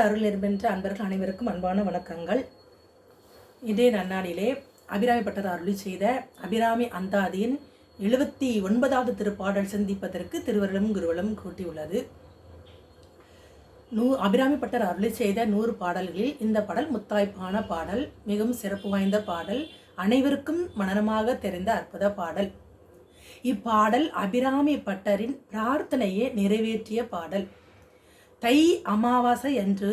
அருள் நிர்பென்ற அன்பர்கள் அனைவருக்கும் அன்பான வணக்கங்கள். இதே நன்னாளிலே அபிராமி பட்டர் அருளி செய்த அபிராமி அந்தாதியின் 79வது திருப்பாடல் சிந்திப்பதற்கு திருவருளும் குருவலும் கூட்டியுள்ளது. அபிராமி பட்டர் அருளி செய்த 100 பாடல்களில் இந்த பாடல் முத்தாய்ப்பான பாடல், மிகவும் சிறப்பு வாய்ந்த பாடல், அனைவருக்கும் மனனமாக தெரிந்த அற்புத பாடல். இப்பாடல் அபிராமி பட்டரின் பிரார்த்தனையை நிறைவேற்றிய பாடல். தை அமாவாசை என்று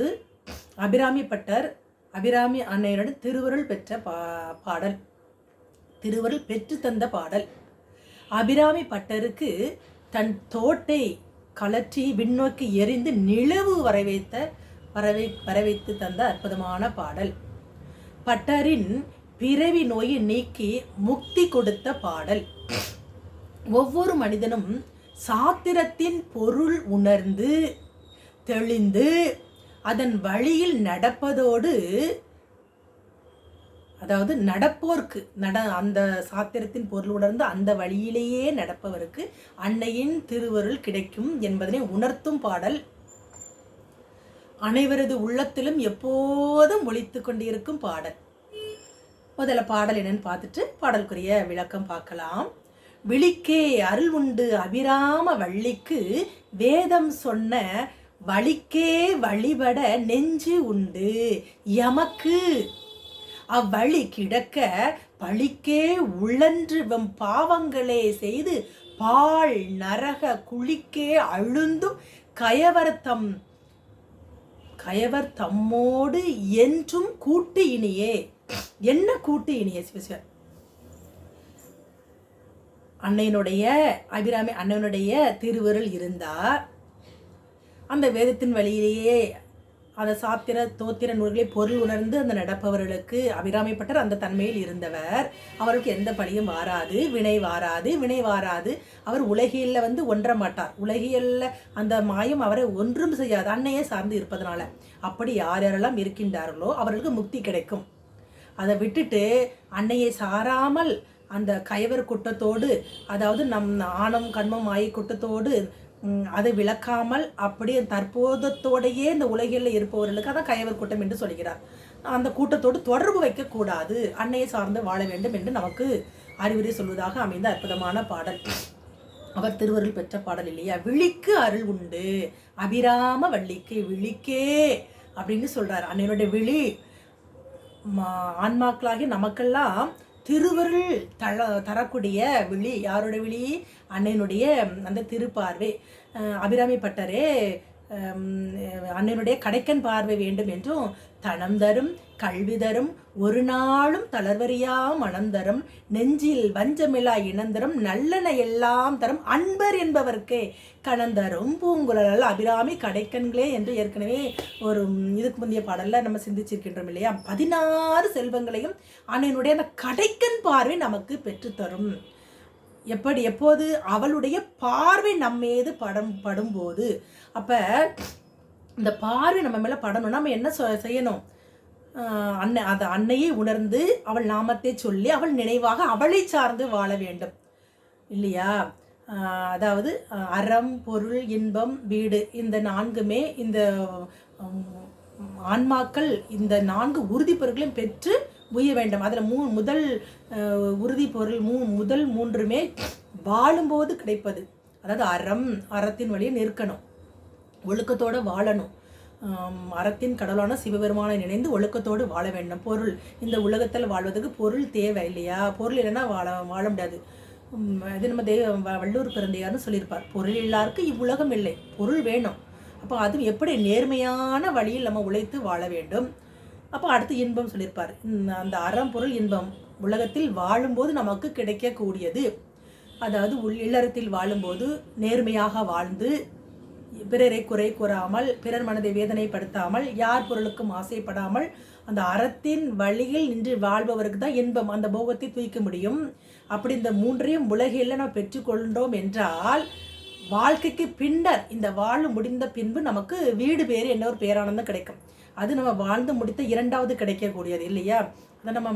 அபிராமி பட்டர் அபிராமி அன்னையுடன் திருவருள் பெற்ற பாடல், திருவருள் பெற்று தந்த பாடல். அபிராமி பட்டருக்கு தன் தோட்டை கலற்றி விண்ணோக்கி எரிந்து நிலவு வரவைத்து தந்த அற்புதமான பாடல். பட்டரின் பிறவி நோயை நீக்கி முக்தி கொடுத்த பாடல். ஒவ்வொரு மனிதனும் சாத்திரத்தின் பொருள் உணர்ந்து தெளிந்து அதன் வழியில் நடப்பதோடு, அதாவது நடப்போர்க்கு அந்த சாத்திரத்தின் பொருள் உணர்ந்து அந்த வழியிலேயே நடப்பவருக்கு அன்னையின் திருவருள் கிடைக்கும் என்பதனை உணர்த்தும் பாடல். அனைவரது உள்ளத்திலும் எப்போதும் ஒலித்து கொண்டிருக்கும் பாடல். முதல்ல பாடல் என்னன்னு பார்த்துட்டு பாடலுக்குரிய விளக்கம் பார்க்கலாம். விழிக்கே அருள் உண்டு அபிராம வள்ளிக்கு வேதம் சொன்ன வழிக்கே வழிபட நெஞ்சு உண்டு எமக்கு அவ்வழி கிடக்க பழிக்கே உழன்று பாவங்களே செய்து பால் நரக குழிக்கே அழுந்தும் கயவர் தம்மோடு என்றும் கூட்டு இனியே. என்ன கூட்டு இனியே? சிவசிவர் அபிராமி அண்ணனுடைய திருவருள் இருந்தா அந்த வேதத்தின் வழியிலேயே அந்த சாத்திர தோத்திர நூல்களை பொருள் உணர்ந்து அந்த நடப்பவர்களுக்கு அபிராமி பட்டர் அந்த தன்மையில் இருந்தவர். அவருக்கு எந்த பழியும் வாராது, வினை வாராது. அவர் உலகியல்ல ஒன்ற மாட்டார். உலகியல்ல அந்த மாயம் அவரை ஒன்றும் செய்யாது, அன்னையே சார்ந்து இருப்பதனால. அப்படி யாரெல்லாம் இருக்கின்றார்களோ அவர்களுக்கு முக்தி கிடைக்கும். அதை விட்டுட்டு அன்னையை சாராமல் அந்த கயவர் குற்றத்தோடு, அதாவது நம் ஆணம் கண்மம் ஆயி குற்றத்தோடு அதை விளக்காமல் அப்படியே தற்போதத்தோடையே இந்த உலகில் இருப்பவர்களுக்கு அதான் கயவர் கூட்டம் என்று சொல்கிறார். அந்த கூட்டத்தோடு தொடர்பு வைக்கக்கூடாது, அன்னையை சார்ந்து வாழ வேண்டும் என்று நமக்கு அறிவுரை சொல்வதாக அமைந்த அற்புதமான பாடல். அவர் திருவருள் பெற்ற பாடல் இல்லையா? விழிக்கு அருள் உண்டு அபிராம வள்ளிக்கு, விழிக்கே அப்படின்னு சொல்றார். அன்னையினுடைய விழி ஆன்மாக்களாகி நமக்கெல்லாம் திருவருள் தரக்கூடிய விழி. யாரோட விழி? அன்னையினுடைய அந்த திருப்பார்வை. அபிராமி பட்டரே அன்னையினுடைய கடைக்கன் பார்வை வேண்டும் என்றும், தனம் தரும் கல்வி தரும் ஒரு நாளும் தளர்வறியா மனம் தரும் நெஞ்சில் வஞ்சமில்லா இனந்தரும் நல்லென எல்லாம் தரும் அன்பர் என்பவர்க்கே கணந்தரும் பூங்குழல் அபிராமி கடைக்கன்களே என்று ஏற்கனவே ஒரு இதுக்கு முந்தைய பாடல்ல நம்ம சிந்திச்சிருக்கின்றோம் இல்லையா? 16 செல்வங்களையும் அன்னையினுடைய அந்த கடைக்கன் பார்வை நமக்கு பெற்றுத்தரும். எப்போது? அவளுடைய பார்வை நம்மீது படும்போது. அப்ப இந்த பார்வை நம்ம மேல படணும். நம்ம என்ன செய்யணும்? அன்னையை உணர்ந்து அவள் நாமத்தை சொல்லி அவள் நினைவாக அவளை சார்ந்து வாழ வேண்டும் இல்லையா? அதாவது அறம், பொருள், இன்பம், வீடு, இந்த 4மே இந்த ஆன்மாக்கள் இந்த 4 உறுதி பொருட்களையும் பெற்று உய்ய வேண்டும். அதில் முதல் உறுதி பொருள் முதல் 3மே வாழும்போது கிடைப்பது. அதாவது அறத்தின் வழியை நிற்கணும், ஒழுக்கத்தோடு வாழணும், அறத்தின் கடவுளான சிவபெருமானை நினைந்து ஒழுக்கத்தோடு வாழ வேண்டும். பொருள், இந்த உலகத்தில் வாழ்வதற்கு பொருள் தேவை இல்லையா? பொருள் இல்லைன்னா வாழ முடியாது. இது நம்ம வள்ளுவர் பிறந்தையார்னு சொல்லியிருப்பார், பொருள் இல்லாருக்கு இவ்வுலகம் இல்லை, பொருள் வேணும். அப்போ அதுவும் எப்படி நேர்மையான வழியில் நம்ம உழைத்து வாழ வேண்டும். அப்போ அடுத்து இன்பம் சொல்லியிருப்பார். அந்த அறம், பொருள், இன்பம் உலகத்தில் வாழும்போது நமக்கு கிடைக்கக்கூடியது. அதாவது இல்லறத்தில் வாழும்போது நேர்மையாக வாழ்ந்து பிறரை குறை கூறாமல், பிறர் மனதை வேதனைப்படுத்தாமல், யார் பொருளுக்கும் ஆசைப்படாமல் அந்த அறத்தின் வழியில் நின்று வாழ்பவருக்கு தான் இன்பம், அந்த போகத்தை தூய்க்க முடியும். அப்படி இந்த 3ஐயும் உலகில் நம்ம பெற்றுக்கொண்டோம் என்றால் வாழ்க்கைக்கு பின்னர் இந்த வாழ்வு முடிந்த பின்பு நமக்கு வீடு பேர் என்ன ஒரு பேரானந்தம் கிடைக்கும். அது நம்ம வாழ்ந்து முடித்த 2வது கிடைக்கக்கூடியது இல்லையா? அதை நம்ம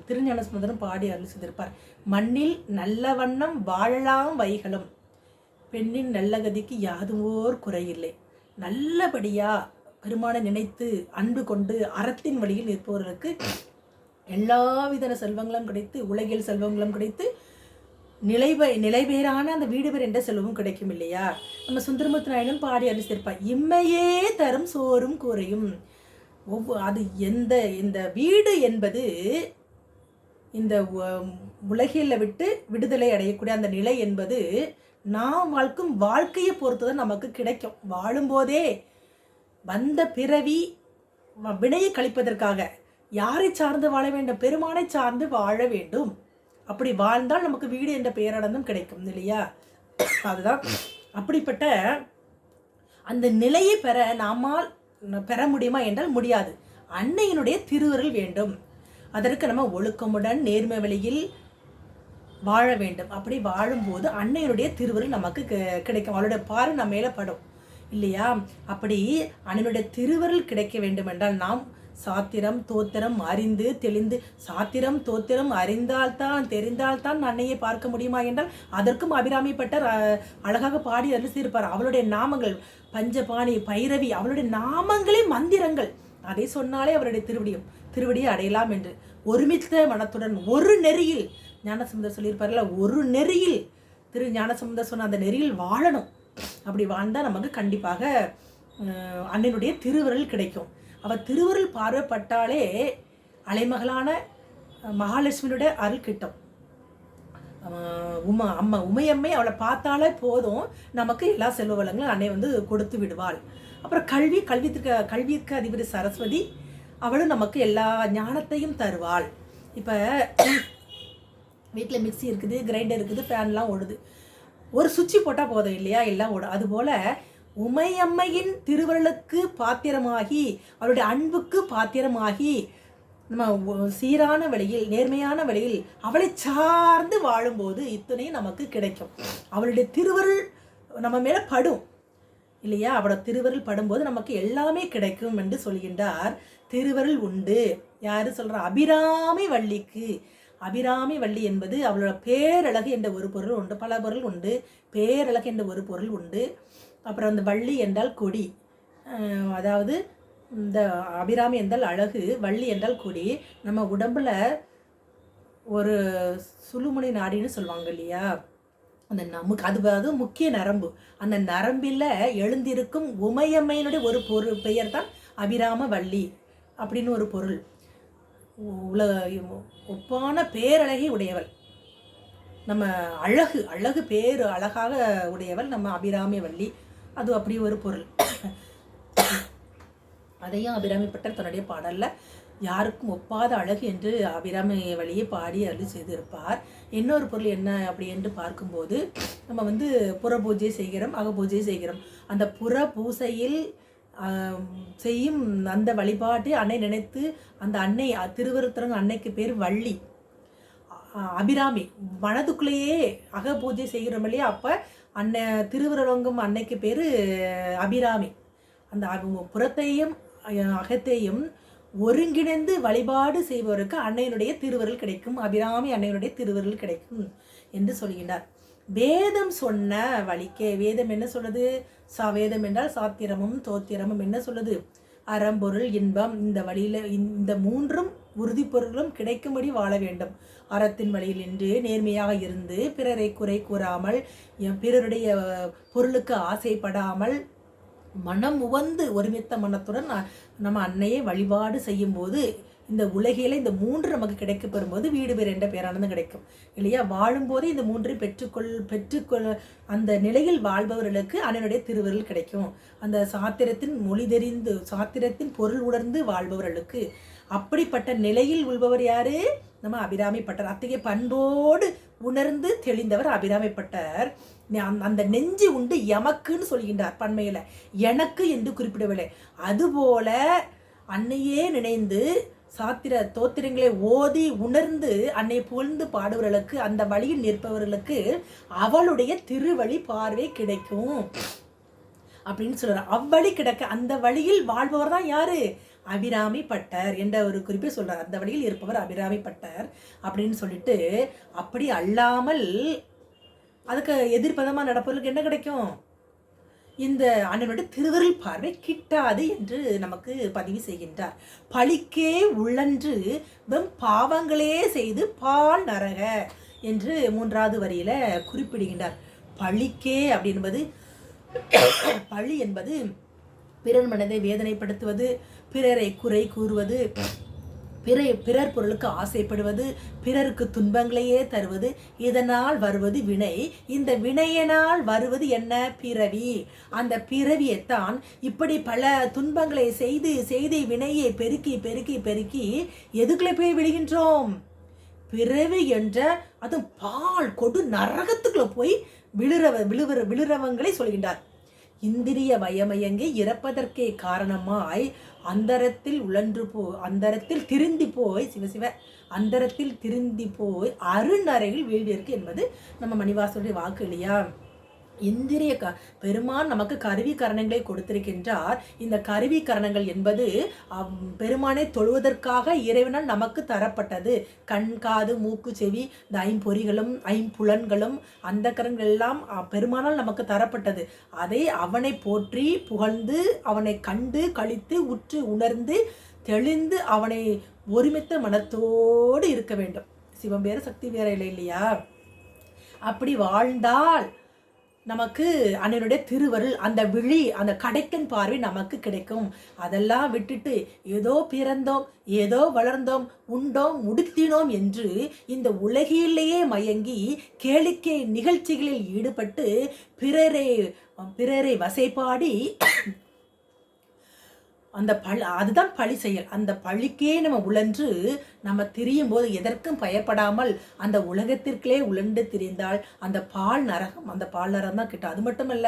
திருஞான சம்பந்தரும் பாடி அருள் செய்திருப்பார். மண்ணில் நல்ல வண்ணம் வாழலாம் வைகளும் பெண்ணின் நல்ல கதிக்கு யாதுவோர் குறையில்லை. நல்லபடியாக பெருமானை நினைத்து அன்பு கொண்டு அறத்தின் வழியில் நிற்பவர்களுக்கு எல்லாவித செல்வங்களும் கிடைத்து, உலகில் செல்வங்களும் கிடைத்து, நிலைபேறான அந்த வீடு பேர் என்ற செல்வமும் கிடைக்கும் இல்லையா? நம்ம சுந்தரமூர்த்தி நாயகன் பாடி அறிந்திருப்பார், இம்மையே தரும் சோறும் கூரையும். அது இந்த வீடு என்பது இந்த உலகில் விட்டு விடுதலை அடையக்கூடிய அந்த நிலை என்பது நாம் வாழ்க்கும் வாழ்க்கையை பொறுத்து தான் நமக்கு கிடைக்கும். வாழும்போதே வந்த பிறவி வினையை கழிப்பதற்காக யாரை சார்ந்து வாழ வேண்டும்? பெருமானை சார்ந்து வாழ வேண்டும். அப்படி வாழ்ந்தால் நமக்கு வீடு என்ற பெயரடந்தும் கிடைக்கும் இல்லையா? அதுதான். அப்படிப்பட்ட அந்த நிலையை நம்மால் பெற முடியுமா என்றால் முடியாது. அன்னையினுடைய திருவருள் வேண்டும். அதற்கு நம்ம ஒழுக்கமுடன் நேர்மை வழியில் வாழ வேண்டும். அப்படி வாழும்போது அன்னையினுடைய திருவருள் நமக்கு கிடைக்கும். அவளுடைய பார்வை நம்ம மேலே படும் இல்லையா? அப்படி அன்னையினுடைய திருவருள் கிடைக்க வேண்டும் என்றால் நாம் சாத்திரம் தோத்திரம் அறிந்து தெளிந்து, சாத்திரம் தோத்திரம் அறிந்தால்தான் தெரிந்தால்தான் அன்னையை பார்க்க முடியுமா என்றால் அதற்கும் அபிராமி பட்டர் அழகாக பாடி அறிவித்திருப்பார். அவளுடைய நாமங்கள் பஞ்சபாணி, பைரவி, அவளுடைய நாமங்களே மந்திரங்கள். அதை சொன்னாலே அவருடைய திருவடியை அடையலாம் என்று ஒருமித்த மனத்துடன் ஒரு நெறியில் ஞானசம்பந்தர் சொல்லியிருப்பார்ல, ஒரு நெறியில் ஞானசம்பந்தர் சொன்ன அந்த நெறியில் வாழணும். அப்படி வாழ்ந்தால் நமக்கு கண்டிப்பாக அண்ணனுடைய திருவருள் கிடைக்கும். அவள் திருவருள் பார்வைப்பட்டாலே அலைமகளான மகாலட்சுமியுடைய அருள் கிட்டும். உமையம்மை அவளை பார்த்தாலே போதும், நமக்கு எல்லா செல்வ வளங்களும் அன்னை கொடுத்து விடுவாள். அப்புறம் கல்விக்கு அதிபதி சரஸ்வதி, அவளும் நமக்கு எல்லா ஞானத்தையும் தருவாள். இப்போ வீட்டில் மிக்சி இருக்குது, கிரைண்டர் இருக்குது, ஃபேன்லாம் ஓடுது. ஒரு சுவிட்சு போட்டால் போதும் இல்லையா? எல்லாம் ஓடும். அதுபோல் உமையம்மையின் திருவருளுக்கு பாத்திரமாகி, அவளுடைய அன்புக்கு பாத்திரமாகி, நம்ம சீரான வழியில் நேர்மையான வழியில் அவளை சார்ந்து வாழும்போது இத்தனையும் நமக்கு கிடைக்கும். அவளுடைய திருவருள் நம்ம மேலே படும் இல்லையா? அவளோட திருவருள் படும்போது நமக்கு எல்லாமே கிடைக்கும் என்று சொல்கின்றார். திருவருள் உண்டு. யாரு சொல்ற? அபிராமி வள்ளிக்கு. அபிராமி வள்ளி என்பது அவளோட பேரழகு என்ற ஒரு பொருள் உண்டு. பல பொருள் உண்டு. பேரழகு என்ற ஒரு பொருள் உண்டு. அப்புறம் அந்த வள்ளி என்றால் கொடி. அதாவது இந்த அபிராமி என்றால் அழகு, வள்ளி என்றால் கொடி. நம்ம உடம்புல ஒரு சுழுமுனை நாடின்னு சொல்லுவாங்க இல்லையா? அந்த நமக்கு அது முக்கிய நரம்பு. அந்த நரம்பில் எழுந்திருக்கும் உமையம்மையினுடைய ஒரு பெயர் தான் அபிராம வள்ளி அப்படின்னு ஒரு பொருள். ஒப்பான பேரழகை உடையவள், நம்ம அழகு பேரு அழகாக உடையவள் நம்ம அபிராமி வள்ளி. அது அப்படி ஒரு பொருள். அதையும் அபிராமி பட்டர் தன்னுடைய பாடல்ல யாருக்கும் ஒப்பாத அழகு என்று அபிராமி வழியை பாடி அருள் செய்திருப்பார். இன்னொரு பொருள் என்ன அப்படி என்று பார்க்கும்போது, நம்ம புற பூஜை செய்கிறோம், அக பூஜை செய்கிறோம். அந்த புற பூசையில் செய்யும் அந்த வழிபாட்டை அன்னை நினைத்து, அந்த அன்னை திருவருத்தரங்க அன்னைக்கு பேர் வள்ளி, அபிராமி. மனதுக்குள்ளேயே அக பூஜை செய்கிறோம் இல்லையா? அப்போ திருவரங்கம் அன்னைக்கு பேர் அபிராமி. அந்த புறத்தையும் அகத்தையும் ஒருங்கிணைந்து வழிபாடு செய்பவருக்கு அன்னையினுடைய திருவருள் கிடைக்கும். அபிராமி அன்னையினுடைய திருவருள் கிடைக்கும் என்று சொல்கின்றார். வேதம் சொன்ன வழிக்கே. வேதம் என்ன சொல்லுது? வேதம் என்றால் சாத்திரமும் தோத்திரமும் என்ன சொல்லுது? அறம்பொருள் இன்பம். இந்த வழியில இந்த மூன்றும் உறுதி பொருளும் கிடைக்கும்படி வாழ வேண்டும். அறத்தின் வழியில் நின்று நேர்மையாக இருந்து பிறரை குறை கூறாமல், பிறருடைய பொருளுக்கு ஆசைப்படாமல், மனம் உவந்து ஒருமித்த மனத்துடன் நம்ம அன்னையை வழிபாடு செய்யும் போது இந்த உலகில இந்த மூன்று நமக்கு கிடைக்க பெறும்போது வீடு பேர் என்ற பேரானது கிடைக்கும் இல்லையா? வாழும்போதே இந்த மூன்றை பெற்றுக்கொள் அந்த நிலையில் வாழ்பவர்களுக்கு அன்னையுடைய திருவருள் கிடைக்கும். அந்த சாத்திரத்தின் மொழி தெரிந்து, சாத்திரத்தின் பொருள் உணர்ந்து வாழ்பவர்களுக்கு. அப்படிப்பட்ட நிலையில் உள்ளவர் யாரு? நம்ம அபிராமி பட்டர். அத்தகைய பண்போடு உணர்ந்து தெளிந்தவர் அபிராமி பட்டர். அந்த நெஞ்சு உண்டு எமக்குன்னு சொல்கின்றார். பன்மையில எனக்கு என்று குறிப்பிடவில்லை. அதுபோல அன்னையே நினைந்து சாத்திர தோத்திரங்களை ஓதி உணர்ந்து அன்னை புகழ்ந்து பாடுபவர்களுக்கு, அந்த வழியில் நிற்பவர்களுக்கு அவளுடைய திருவழி பார்வை கிடைக்கும் அப்படின்னு சொல்றார். அவ்வழி கிடைக்க அந்த வழியில் வாழ்பவர் தான் யாரு? அபிராமி பட்டர் என்ற ஒரு குறிப்பை சொல்றார். அந்த வழியில் இருப்பவர் அபிராமி பட்டர் அப்படின்னு சொல்லிட்டு, அப்படி அல்லாமல் அதுக்கு எதிர்ப்பதமா நடப்பவர்களுக்கு என்ன கிடைக்கும்? இந்த அண்ணனுடைய திருவருள் பார்வை கிட்டாது என்று நமக்கு பதிவு செய்கின்றார். பழிக்கே உள்ளன்று வெம் பாவங்களே செய்து பால் நரக என்று 3வது வரியில குறிப்பிடுகின்றார். பழிக்கே அப்படின்பது பழி என்பது பிறர் மனதை வேதனைப்படுத்துவது, பிறரை குறை கூறுவது, பிறர் பொருளுக்கு ஆசைப்படுவது, பிறருக்கு துன்பங்களையே தருவது, இதனால் வருவது வினை. இந்த வினையினால் வருவது என்ன? பிறவி. அந்த பிறவியைத்தான் இப்படி பல துன்பங்களை செய்து செய்து வினையை பெருக்கி பெருக்கி பெருக்கி எதுக்குள்ள போய் விடுகின்றோம்? பிறவி என்ற அது பால் கொடு நரகத்துக்குள்ள போய் விழுறவங்களை சொல்கின்றார். இந்திரிய வயமயங்கி இறப்பதற்கே காரணமாய் அந்தரத்தில் திருந்தி போய் அந்தரத்தில் திருந்தி போய் அருநரையில் வீழ்விற்கு என்பது நம்ம மணிவாசனுடைய வாக்கு இல்லையா? இந்திரிய பெருமான் நமக்கு கருவி கரணங்களை கொடுத்திருக்கின்றார். இந்த கருவி கரணங்கள் என்பது பெருமானை தொழுவதற்காக இறைவனால் நமக்கு தரப்பட்டது. கண், காது, மூக்கு, செவி, இந்த ஐம்பொறிகளும் ஐம்புலன்களும் அந்த கரணங்கள் எல்லாம் பெருமானால் நமக்கு தரப்பட்டது. அதை அவனை போற்றி புகழ்ந்து அவனை கண்டு கழித்து உற்று உணர்ந்து தெளிந்து அவனை ஒருமித்த மனத்தோடு இருக்க வேண்டும். சிவம் வேறு சக்தி வேற இல்லை இல்லையா? அப்படி வாழ்ந்தால் நமக்கு அண்ணனுடைய திருவருள், அந்த விழி, அந்த கடைக்கன் பார்வை நமக்கு கிடைக்கும். அதெல்லாம் விட்டுட்டு ஏதோ பிறந்தோம், ஏதோ வளர்ந்தோம், உண்டோம், உடுத்தினோம் என்று இந்த உலகிலேயே மயங்கி கேளிக்கை நிகழ்ச்சிகளில் ஈடுபட்டு பிறரை வசைப்பாடி அந்த அதுதான் பழி செயல். அந்த பழிக்கே நம்ம உழன்று நம்ம திரியும் போது எதற்கும் பயப்படாமல் அந்த உலகத்திற்கே உழண்டு திரிந்தால் அந்த பால் நரகம் தான் கிட்டும். அது மட்டுமல்ல,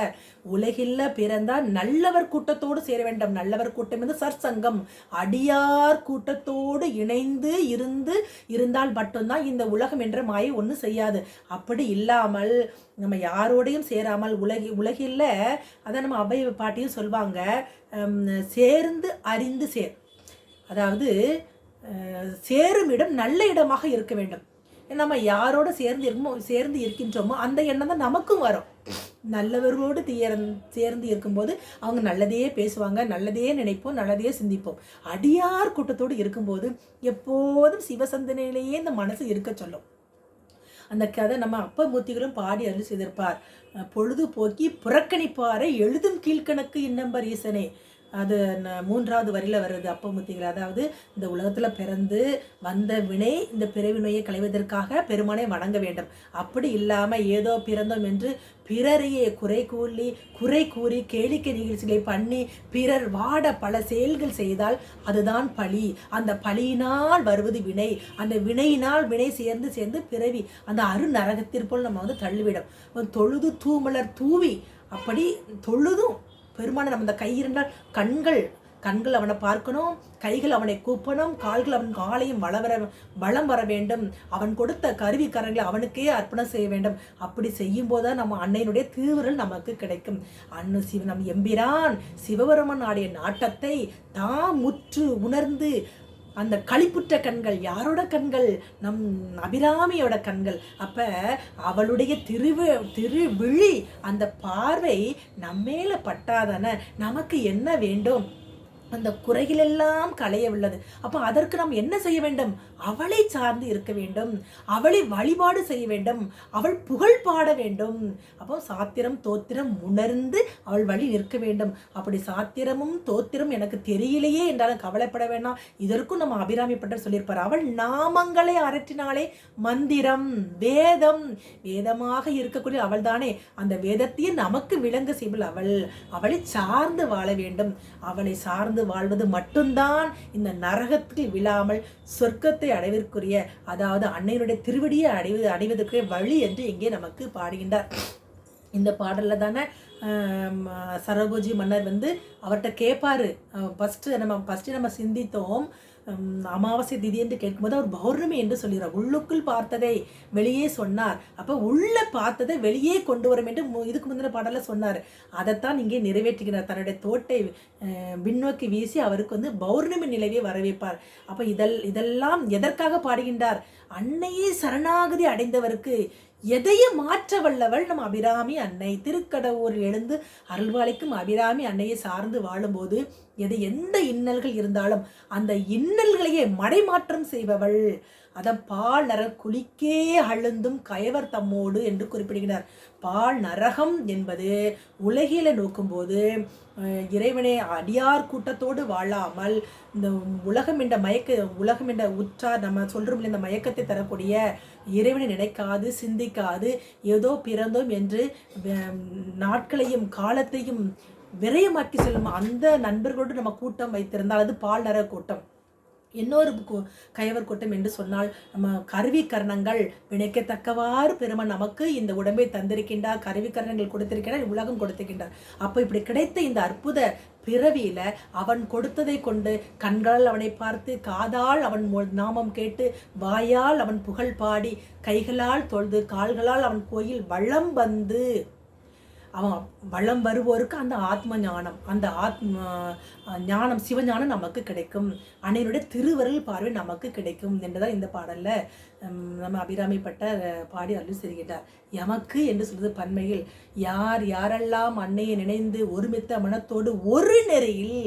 உலகில் பிறந்தால் நல்லவர் கூட்டத்தோடு சேர வேண்டும். நல்லவர் கூட்டம் வந்து சற்சங்கம், அடியார் கூட்டத்தோடு இணைந்து இருந்தால் மட்டும்தான் இந்த உலகம் என்ற மாயை ஒன்றும் செய்யாது. அப்படி இல்லாமல் நம்ம யாரோடையும் சேராமல் உலகில் அதை நம்ம அபை பாட்டியும் சொல்வாங்க, சேர்ந்து அறிந்து சேர். அதாவது சேரும் இடம் நல்ல இடமாக இருக்க வேண்டும். நம்ம யாரோட சேர்ந்து இருக்கின்றோமோ அந்த எண்ணம் தான் நமக்கும் வரும். நல்லவர்களோடு சேர்ந்து இருக்கும்போது அவங்க நல்லதையே பேசுவாங்க, நல்லதையே நினைப்போம், நல்லதையே சிந்திப்போம். அடியார் கூட்டத்தோடு இருக்கும்போது எப்போதும் சிவசந்தனையிலேயே இந்த மனசு இருக்க சொல்லும். அந்த கதை நம்ம அப்பமூர்த்திகளும் பாடி அருள் செய்திருப்பார். பொழுதுபோக்கி புறக்கணிப்பாரை எழுதும் கீழ்கணக்கு இன்னம்பர் ஈசனே. அது 3வது வரியில் வருது அப்பமூர்த்திகள். அதாவது இந்த உலகத்தில் பிறந்து வந்த வினை, இந்த பிறவினையை களைவதற்காக பெருமானை வணங்க வேண்டும். அப்படி இல்லாமல் ஏதோ பிறந்தோம் என்று பிறரையே குறை கூறி கேளிக்கை நிகழ்ச்சிகளை பண்ணி பிறர் வாட பல செயல்கள் செய்தால் அதுதான் பழி. அந்த பழியினால் வருவது வினை. அந்த வினையினால் வினை சேர்ந்து பிறவி அந்த அருநரகத்திற்போல் நம்ம வந்து தள்ளிவிடும். தொழுது தூமலர் தூவி அப்படி தொழுதும் பெருமானை நம்ம அந்த கை இருந்தால் கண்கள் அவனை பார்க்கணும், கைகள் அவனை கூப்பணும், கால்கள் அவன் காலையும் வளம் வர வேண்டும். அவன் கொடுத்த கருவி கரங்களை அவனுக்கே அர்ப்பணம் செய்ய வேண்டும். அப்படி செய்யும் போதுதான் நம்ம அன்னையினுடைய திருவுருள் நமக்கு கிடைக்கும். நம் எம்பிரான் சிவபெருமான் ஆடிய நாட்டத்தை தாம் முற்று உணர்ந்து அந்த களிப்புற்ற கண்கள் யாரோட கண்கள்? நம் அபிராமியோட கண்கள். அப்ப அவளுடைய திருவிழி அந்த பார்வை நம்மேல பட்டாதான நமக்கு என்ன வேண்டும்? அந்த குறைகளெல்லாம் களைய உள்ளது. அப்போ அதற்கு நாம் என்ன செய்ய வேண்டும்? அவளை சார்ந்து இருக்க வேண்டும், அவளை வழிபாடு செய்ய வேண்டும், அவள் புகழ் பாட வேண்டும். அப்போ சாத்திரம் தோத்திரம் உணர்ந்து அவள் வழி நிற்க வேண்டும். அப்படி சாத்திரமும் தோத்திரம் எனக்கு தெரியலையே என்றாலும் கவலைப்பட வேண்டாம். இதற்கும் நம்ம அபிராமி பட்டர் சொல்லியிருப்பார். அவள் நாமங்களை அரற்றினாலே மந்திரம் வேதமாக இருக்கக்கூடிய அவள் தானே. அந்த வேதத்தையும் நமக்கு விளங்க செய்வள் அவளை சார்ந்து வாழ வேண்டும். அவளை சார்ந்து வாழ்வது மட்டும்தான் இந்த நரகத்தில் விழாமல் சொர்க்கத்தை அடைவதற்குரிய, அதாவது அன்னையினுடைய திருவடியை அடைவதற்குரிய வழி என்று இங்கே நமக்கு பாடுகின்றார். இந்த பாடல்ல தானே சரபோஜி மன்னர் வந்து அவர்கிட்ட கேட்பாரு. ஃபஸ்ட்டு நம்ம சிந்தித்தோம் அமாவாசை திதி என்று கேட்கும்போது அவர் பௌர்ணமி என்று சொல்கிறார். உள்ளுக்குள் பார்த்ததை வெளியே சொன்னார். அப்போ உள்ள பார்த்ததை வெளியே கொண்டு வரும் என்று இதுக்கு முந்தின பாடல சொன்னார். அதைத்தான் இங்கே நிறைவேற்றுகிறார். தன்னுடைய தோட்டை பின்னோக்கி வீசி அவருக்கு வந்து பௌர்ணமி நிலவே வரவேற்பார். அப்போ இதெல்லாம் எதற்காக பாடுகின்றார்? அன்னையே சரணாகதி அடைந்தவருக்கு எதையும் மாற்ற வல்லவள் நம் அபிராமி அன்னை. திருக்கடவுரில் எழுந்து அருள்வாளிக்கும் அபிராமி அன்னையை சார்ந்து வாழும்போது எந்த இன்னல்கள் இருந்தாலும் அந்த இன்னல்களையே மடைமாற்றம் செய்பவள். அதன் பால் நர குளிக்கே அழுந்தும் கயவர் தம்மோடு என்று குறிப்பிடுகிறார். பால் நரகம் என்பது உலகில நோக்கும்போது இறைவனை அடியார் கூட்டத்தோடு வாழாமல் இந்த உலகம் என்ற உற்றார் நம்ம சொல்றோம் இந்த மயக்கத்தை தரக்கூடிய இறைவனை நினைக்காது சிந்திக்காது ஏதோ பிறந்தோம் என்று நாட்களையும் காலத்தையும் விரயமாக்கி செல்லும் அந்த நண்பர்களோடு நம்ம கூட்டம் வைத்திருந்தால் அது பால் நர கூட்டம். இன்னொரு கயவர் கூட்டம் என்று சொன்னால் நம்ம கருவிக்கரணங்கள் வினைக்கத்தக்கவாறு பெருமன் நமக்கு இந்த உடம்பை தந்திருக்கின்றார், கருவிக்கரணங்கள் கொடுத்திருக்கிறார், உலகம் கொடுத்திருக்கின்றார். அப்போ இப்படி கிடைத்த இந்த அற்புத பிறவியில அவன் கொடுத்ததை கொண்டு கண்களால் அவனை பார்த்து, காதால் அவன் நாமம் கேட்டு, வாயால் அவன் புகழ் பாடி, கைகளால் தொழுது, கால்களால் அவன் கோயில் வளம் வந்து அவன் வளம் வருவோருக்கு அந்த ஆத்ம ஞானம், அந்த ஞானம் சிவஞானம் நமக்கு கிடைக்கும், அன்னையினுடைய திருவருள் பார்வை நமக்கு கிடைக்கும் என்றுதான் இந்த பாடல்ல நம்ம அபிராமிப்பட்ட பாடி அருள் செய்கின்றார். எமக்கு என்று சொல்வது பன்மையில் யாரெல்லாம் அன்னையை நினைந்து ஒருமித்த மனத்தோடு ஒரு நெறியில்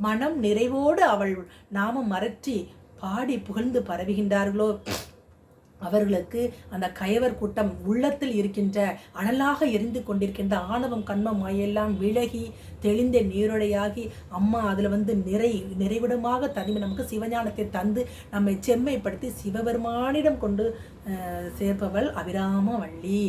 மனம் நிறைவோடு அவள் நாமம் மறற்றி பாடி புகழ்ந்து பரவுகின்றார்களோ அவர்களுக்கு அந்த கயவர் கூட்டம் உள்ளத்தில் இருக்கின்ற அனலாக எரிந்து கொண்டிருக்கின்ற ஆணவம் கண்மம் மாயெல்லாம் விலகி தெளிந்த நீரோடையாகி அம்மா அதில் நிறைவிடமாக தனிமை நமக்கு சிவஞானத்தை தந்து நம்மை செம்மைப்படுத்தி சிவபெருமானிடம் கொண்டு சேர்ப்பவள் அபிராம வள்ளி.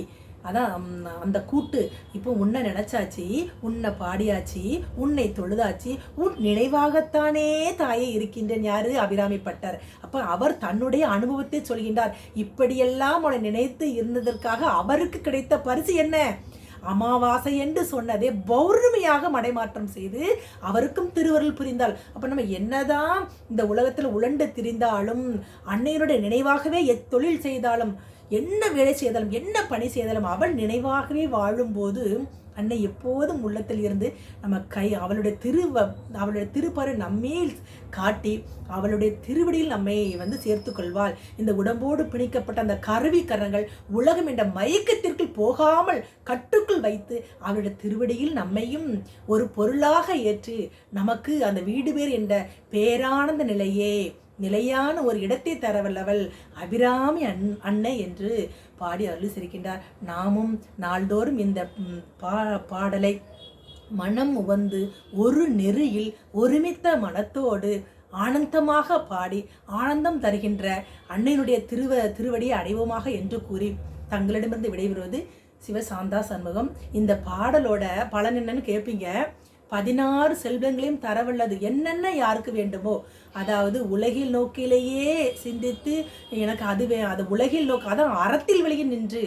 அதான் அந்த கூட்டு. இப்போ உன்னை நினைச்சாச்சு, உன்னை பாடியாச்சு, உன்னை தொழுதாச்சு, உன் நினைவாகத்தானே தாயே இருக்கின்றேன். யாரு? அபிராமிப்பட்டர். அப்ப அவர் தன்னுடைய அனுபவத்தை சொல்கின்றார். இப்படியெல்லாம் அவனை நினைத்து இருந்ததற்காக அவருக்கு கிடைத்த பரிசு என்ன? அமாவாசை என்று சொன்னதே பௌர்ணமியாக மடைமாற்றம் செய்து அவருக்கும் திருவருள் புரிந்தாள். அப்ப நம்ம என்னதான் இந்த உலகத்தில் உழண்டு திரிந்தாலும் அன்னையருடைய நினைவாகவே தொழில் செய்தாலும் என்ன வேலை செய்தாலும் என்ன பணி செய்தாலும் அவள் நினைவாகவே வாழும்போது அன்னை எப்போதும் உள்ளத்தில் இருந்து நம்ம அவளுடைய திருப்பறை நம்மேல் காட்டி அவளுடைய திருவடியில் நம்மை சேர்த்து கொள்வாள். இந்த உடம்போடு பிணிக்கப்பட்ட அந்த கருவிக்கரங்கள் உலகம் என்ற மயக்கத்திற்குள் போகாமல் கட்டுக்குள் வைத்து அவளுடைய திருவடியில் நம்மையும் ஒரு பொருளாக ஏற்று நமக்கு அந்த வீடு பேர் என்ற பேரானந்த நிலையான ஒரு இடத்தை தரவல்லவள் அபிராமி அன்னை என்று பாடி அருள் சிரிக்கின்றார். நாமும் நாள்தோறும் இந்த பாடலை மனம் உவந்து ஒரு நெறியில் ஒருமித்த மனத்தோடு ஆனந்தமாக பாடி ஆனந்தம் தருகின்ற அன்னையினுடைய திருவடியை அடைவோமாக என்று கூறி தங்களிடமிருந்து விடைபெறுவது சிவசாந்தா சண்முகம். இந்த பாடலோட பலன் என்னன்னு கேட்பீங்க. 16 செல்வங்களையும் தரவல்லது. என்னென்ன யாருக்கு வேண்டுமோ, அதாவது உலகில் நோக்கிலேயே சிந்தித்து எனக்கு அது உலகில் நோக்க, அதான் அறத்தில் வெளியில் நின்று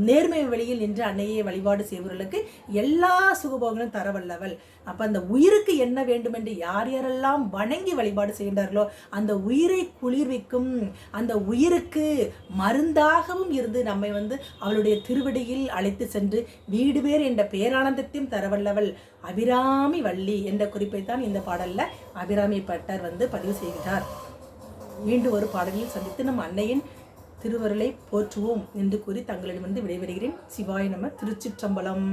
நேர்மை வழியில் நின்று அன்னையை வழிபாடு செய்வர்களுக்கு எல்லா சுகபோகங்களும் தரவல்லவள். அப்போ அந்த உயிருக்கு என்ன வேண்டும் என்று யாரெல்லாம் வணங்கி வழிபாடு செய்கின்றார்களோ அந்த உயிரை குளிர்விக்கும், அந்த உயிருக்கு மருந்தாகவும் இருந்து நம்மை அவளுடைய திருவடியில் அழைத்து சென்று வீடு பேர் என்ற பேரானந்தத்தையும் தரவல்லவள் அபிராமி வள்ளி என்ற குறிப்பைத்தான் இந்த பாடல்ல அபிராமி பட்டர் பதிவு செய்கிறார். மீண்டும் ஒரு பாடலில் சந்தித்து நம் அன்னையின் திருவருளை போற்றுவோம் என்று கூறி தங்களிடமிருந்து விடைபெறுகிறேன். சிவாய நம. திருச்சிற்றம்பலம்.